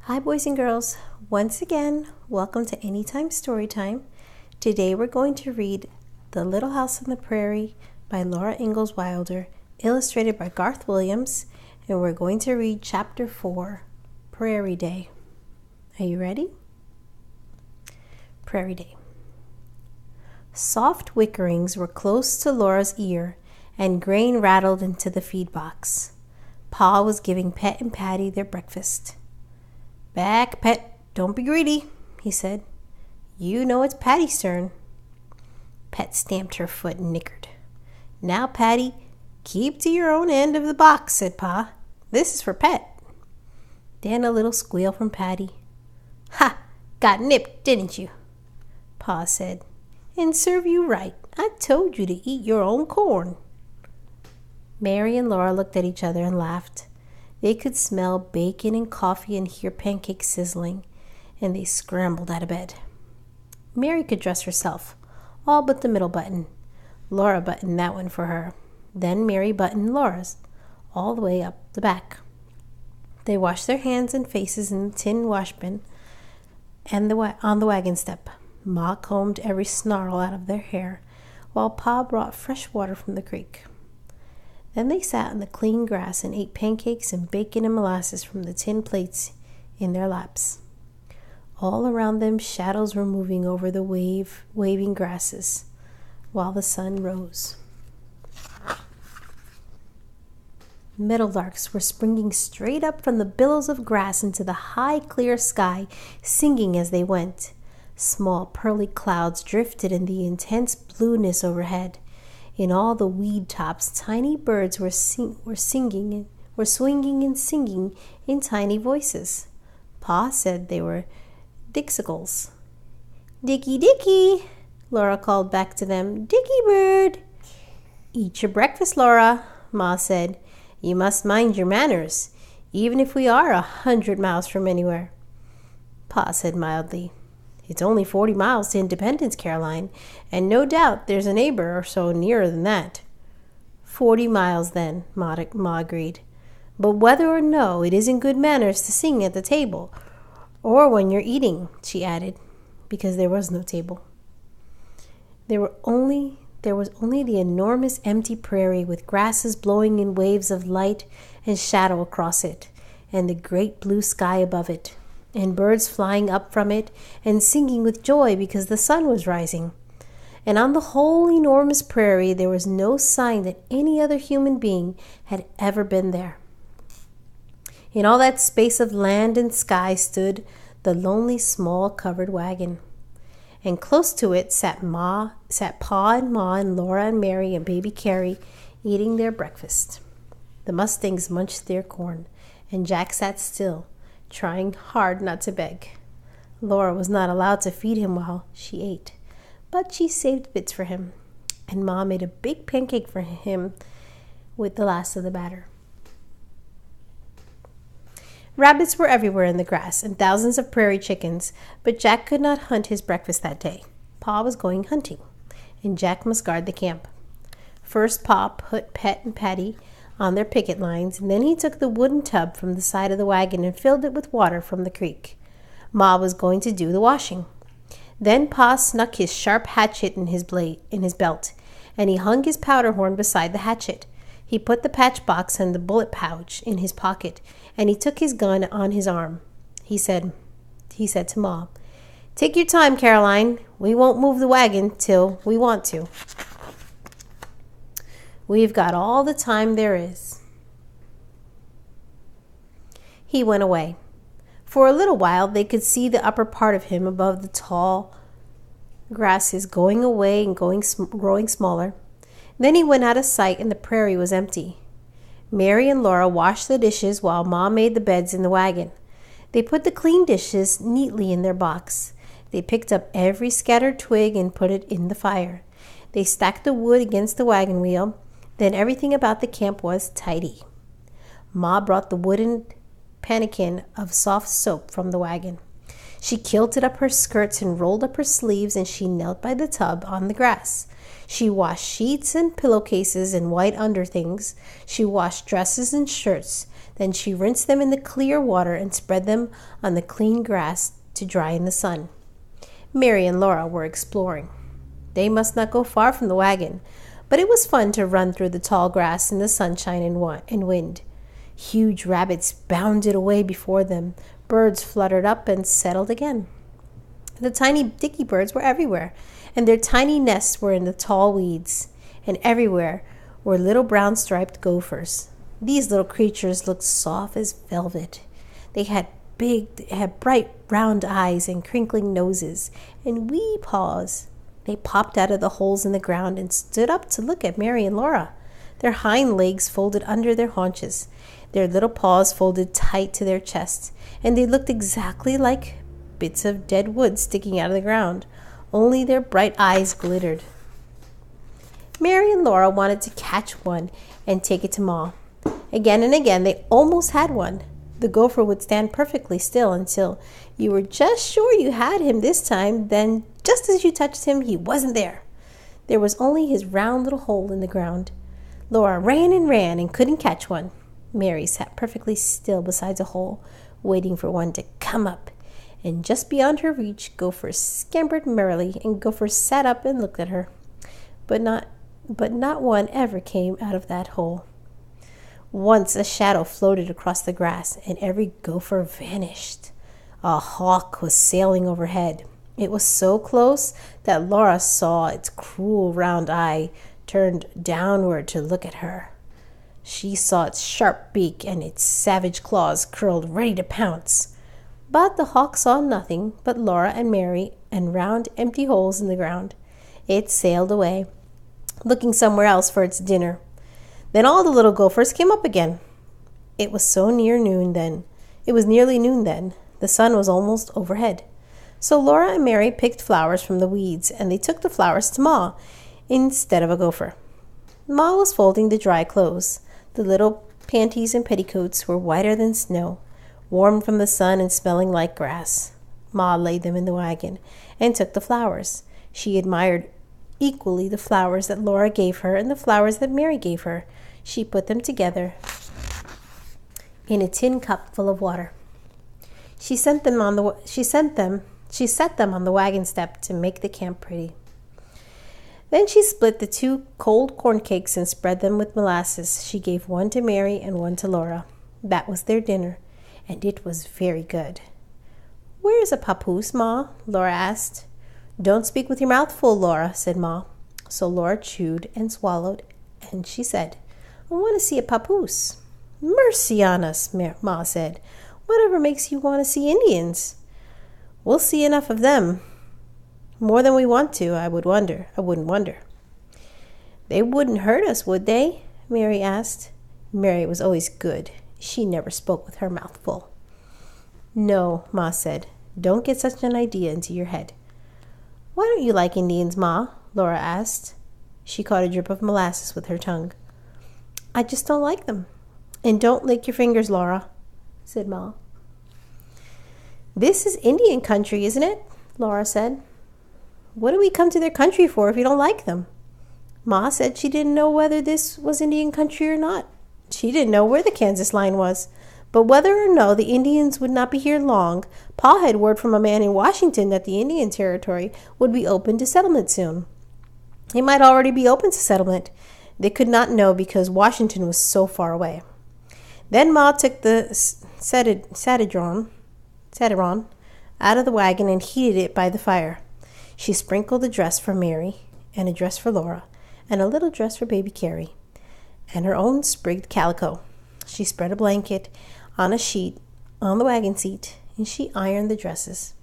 Hi, boys and girls. Once again, welcome to Anytime Storytime. Today we're going to read The Little House on the Prairie by Laura Ingalls Wilder, illustrated by Garth Williams, and we're going to read Chapter 4, Prairie Day. Are you ready? Prairie Day. Soft whickerings were close to Laura's ear, and grain rattled into the feed box. Pa was giving Pet and Patty their breakfast. "Back, Pet, don't be greedy," he said. "You know it's Patty's turn." Pet stamped her foot and nickered. "Now, Patty, keep to your own end of the box," said Pa. "This is for Pet." Then a little squeal from Patty. "Ha! Got nipped, didn't you?" Pa said. "And serve you right. I told you to eat your own corn." Mary and Laura looked at each other and laughed. They could smell bacon and coffee and hear pancakes sizzling, and they scrambled out of bed. Mary could dress herself, all but the middle button. Laura buttoned that one for her. Then Mary buttoned Laura's, all the way up the back. They washed their hands and faces in the tin washpan and on the wagon step. Ma combed every snarl out of their hair, while Pa brought fresh water from the creek. Then they sat on the clean grass and ate pancakes and bacon and molasses from the tin plates in their laps. All around them, shadows were moving over the waving grasses, while the sun rose. Meadowlarks were springing straight up from the billows of grass into the high, clear sky, singing as they went. Small, pearly clouds drifted in the intense blueness overhead. In all the weed tops, tiny birds were swinging and singing in tiny voices. Pa said they were dixicles. "Dicky, Dicky," Laura called back to them. "Dicky bird." "Eat your breakfast, Laura," Ma said. "You must mind your manners, even if we are 100 miles from anywhere." Pa said mildly, "It's only 40 miles to Independence, Caroline, and no doubt there's a neighbor or so nearer than that." 40 miles, then, Ma agreed. "But whether or no, it isn't good manners to sing at the table, or when you're eating," she added, because there was no table. There was only the enormous empty prairie with grasses blowing in waves of light and shadow across it, and the great blue sky above it, and birds flying up from it and singing with joy because the sun was rising. And on the whole enormous prairie there was no sign that any other human being had ever been there. In all that space of land and sky stood the lonely small covered wagon, and close to it sat Pa and Ma and Laura and Mary and baby Carrie eating their breakfast. The mustangs munched their corn, and Jack sat still, trying hard not to beg. Laura was not allowed to feed him while she ate, but she saved bits for him, and Ma made a big pancake for him with the last of the batter. Rabbits were everywhere in the grass, and thousands of prairie chickens, but Jack could not hunt his breakfast that day. Pa was going hunting, and Jack must guard the camp. First, Pa put Pet and Patty on their picket lines, and then he took the wooden tub from the side of the wagon and filled it with water from the creek. Ma was going to do the washing. Then Pa snuck his sharp hatchet in his belt, and he hung his powder horn beside the hatchet. He put the patch box and the bullet pouch in his pocket, and he took his gun on his arm. He said to Ma, "Take your time, Caroline. We won't move the wagon till we want to. We've got all the time there is." He went away. For a little while they could see the upper part of him above the tall grasses going away and growing smaller. Then he went out of sight and the prairie was empty. Mary and Laura washed the dishes while Ma made the beds in the wagon. They put the clean dishes neatly in their box. They picked up every scattered twig and put it in the fire. They stacked the wood against the wagon wheel. Then everything about the camp was tidy. Ma brought the wooden pannikin of soft soap from the wagon. She kilted up her skirts and rolled up her sleeves, and she knelt by the tub on the grass. She washed sheets and pillowcases and white underthings. She washed dresses and shirts. Then she rinsed them in the clear water and spread them on the clean grass to dry in the sun. Mary and Laura were exploring. They must not go far from the wagon, but it was fun to run through the tall grass in the sunshine and wind. Huge rabbits bounded away before them. Birds fluttered up and settled again. The tiny dicky birds were everywhere, and their tiny nests were in the tall weeds. And everywhere were little brown striped gophers. These little creatures looked soft as velvet. They had bright round eyes and crinkling noses and wee paws. They popped out of the holes in the ground and stood up to look at Mary and Laura. Their hind legs folded under their haunches, their little paws folded tight to their chests, and they looked exactly like bits of dead wood sticking out of the ground, only their bright eyes glittered. Mary and Laura wanted to catch one and take it to Ma. Again and again they almost had one. The gopher would stand perfectly still until you were just sure you had him this time. Then, just as you touched him, he wasn't there. There was only his round little hole in the ground. Laura ran and couldn't catch one. Mary sat perfectly still beside a hole, waiting for one to come up. And just beyond her reach, Gopher scampered merrily, and Gopher sat up and looked at her. But not one ever came out of that hole. Once a shadow floated across the grass, and every gopher vanished. A hawk was sailing overhead. It was so close that Laura saw its cruel round eye turned downward to look at her. She saw its sharp beak and its savage claws curled ready to pounce. But the hawk saw nothing but Laura and Mary and round empty holes in the ground. It sailed away, looking somewhere else for its dinner. Then all the little gophers came up again. It was nearly noon then. The sun was almost overhead. So Laura and Mary picked flowers from the weeds, and they took the flowers to Ma instead of a gopher. Ma was folding the dry clothes. The little panties and petticoats were whiter than snow, warm from the sun and smelling like grass. Ma laid them in the wagon and took the flowers. She admired equally the flowers that Laura gave her and the flowers that Mary gave her. She put them together in a tin cup full of water. She set them on the wagon step to make the camp pretty. Then she split the 2 cold corn cakes and spread them with molasses. She gave one to Mary and one to Laura. That was their dinner, and it was very good. "Where's a papoose, Ma?" Laura asked. "Don't speak with your mouth full, Laura," said Ma. So Laura chewed and swallowed, and she said, "I want to see a papoose." "Mercy on us," Ma said. "Whatever makes you want to see Indians?" "We'll see enough of them. More than we want to, I wouldn't wonder." "They wouldn't hurt us, would they?" Mary asked. Mary was always good. She never spoke with her mouth full. "No," Ma said. "Don't get such an idea into your head." "Why don't you like Indians, Ma?" Laura asked. She caught a drip of molasses with her tongue. "I just don't like them." "And don't lick your fingers, Laura," said Ma. "This is Indian country, isn't it?" Laura said. "What do we come to their country for if you don't like them?" Ma said she didn't know whether this was Indian country or not. She didn't know where the Kansas line was. But whether or no the Indians would not be here long, Pa had word from a man in Washington that the Indian Territory would be open to settlement soon. It might already be open to settlement. They could not know because Washington was so far away. Then Ma took the Satiron out of the wagon and heated it by the fire. She sprinkled a dress for Mary, and a dress for Laura, and a little dress for baby Carrie, and her own sprigged calico. She spread a blanket on a sheet on the wagon seat, and she ironed the dresses.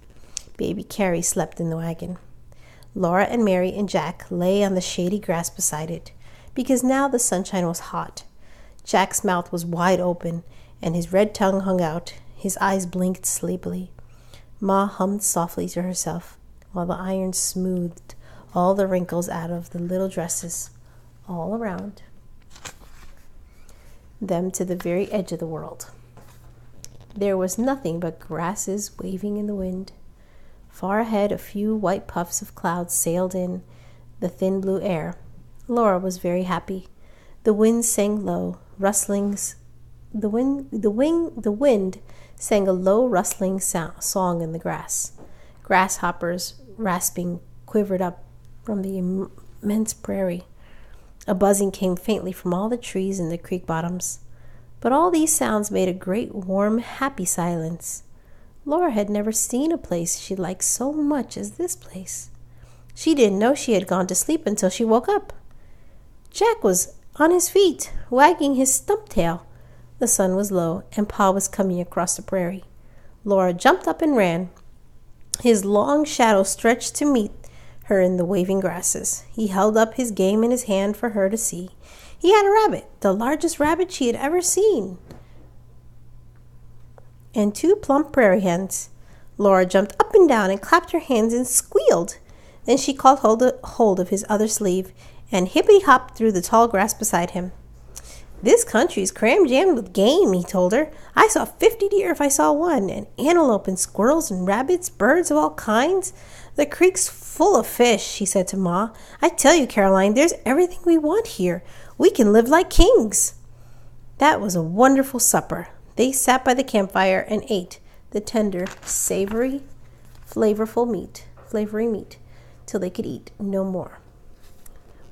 Baby Carrie slept in the wagon. Laura and Mary and Jack lay on the shady grass beside it, because now the sunshine was hot. Jack's mouth was wide open, and his red tongue hung out. His eyes blinked sleepily. Ma hummed softly to herself, while the iron smoothed all the wrinkles out of the little dresses all around them to the very edge of the world. There was nothing but grasses waving in the wind. Far ahead, a few white puffs of clouds sailed in the thin blue air. Laura was very happy. The wind sang low, the wind sang a low rustling song in the grass. Grasshoppers rasping quivered up from the immense prairie. A buzzing came faintly from all the trees in the creek bottoms. But all these sounds made a great, warm, happy silence. Laura had never seen a place she liked so much as this place. She didn't know she had gone to sleep until she woke up. Jack was on his feet, wagging his stump tail. The sun was low, and Pa was coming across the prairie. Laura jumped up and ran. His long shadow stretched to meet her in the waving grasses. He held up his game in his hand for her to see. He had a rabbit, the largest rabbit she had ever seen, and 2 plump prairie hens. Laura jumped up and down and clapped her hands and squealed. Then she caught hold of his other sleeve and hippity-hopped through the tall grass beside him. "This country's cram-jammed with game," he told her. "I saw 50 deer if I saw one, and antelope and squirrels and rabbits, birds of all kinds. The creek's full of fish," she said to Ma. "I tell you, Caroline, there's everything we want here. We can live like kings." That was a wonderful supper. They sat by the campfire and ate the tender, savory, flavory meat, till they could eat no more.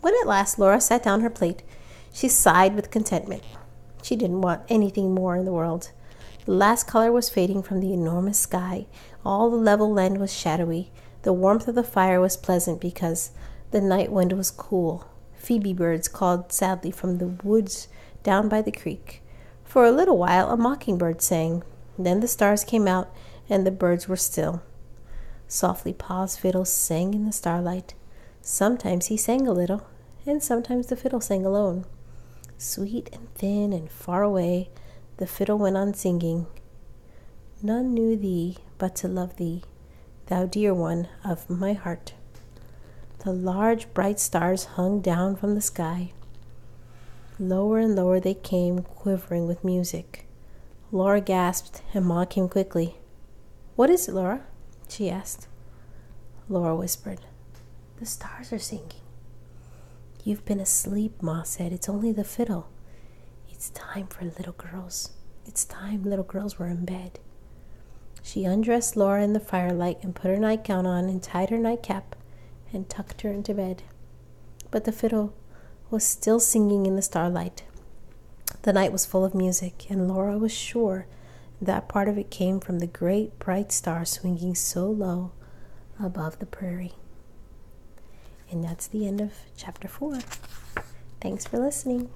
When at last Laura set down her plate, she sighed with contentment. She didn't want anything more in the world. The last color was fading from the enormous sky. All the level land was shadowy. The warmth of the fire was pleasant because the night wind was cool. Phoebe birds called sadly from the woods down by the creek. For a little while a mockingbird sang. Then the stars came out and the birds were still. Softly Pa's fiddle sang in the starlight. Sometimes he sang a little, and sometimes the fiddle sang alone. Sweet and thin and far away, the fiddle went on singing. None knew thee but to love thee, thou dear one of my heart. The large bright stars hung down from the sky. Lower and lower they came, quivering with music. Laura gasped, and Ma came quickly. "What is it, Laura?" she asked. Laura whispered, "The stars are singing." "You've been asleep," Ma said. "It's only the fiddle. It's time for little girls. It's time little girls were in bed." She undressed Laura in the firelight and put her nightgown on and tied her nightcap and tucked her into bed. But the fiddle was still singing in the starlight. The night was full of music, and Laura was sure that part of it came from the great bright star swinging so low above the prairie. And that's the end of chapter 4. Thanks for listening.